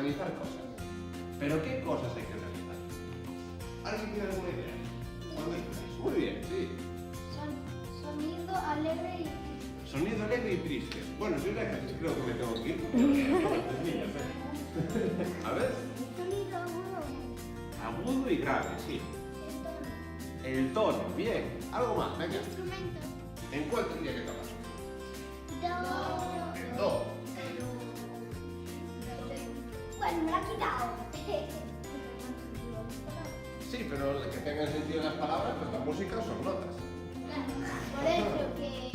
organizar cosas. ¿Pero qué cosas hay que organizar? ¿Alguien tiene alguna idea? Muy bien, sí. Sonido alegre y triste. Sonido alegre y triste. Bueno, yo creo que me tengo que ir. A ver. Sonido agudo. Agudo y grave, sí. El tono, bien. Algo más, venga. Instrumento. ¿En cuál tendría que tocar? Do. El do. Bueno, me la ha quitado. Sí, pero que tengan sentido las palabras, pues la música son notas. Por eso que...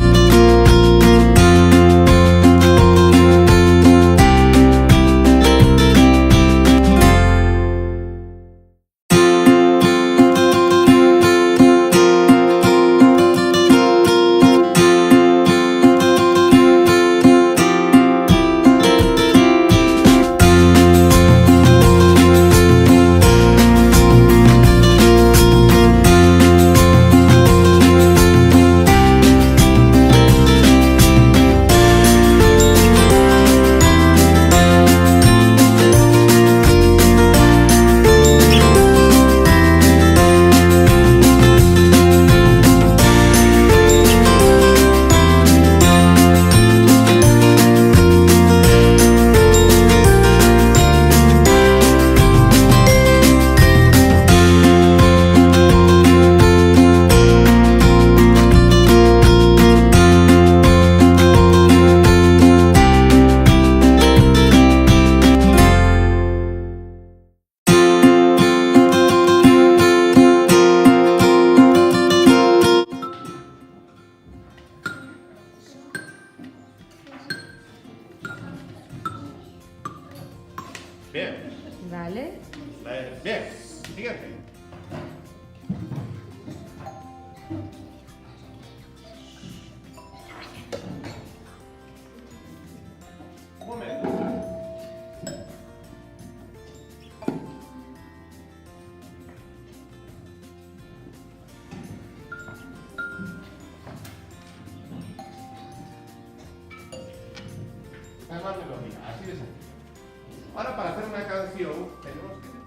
Bien. Vale. Bien. Siguiente. Un momento. Además melodía, así de sencillo. Ahora para hacer una canción tenemos que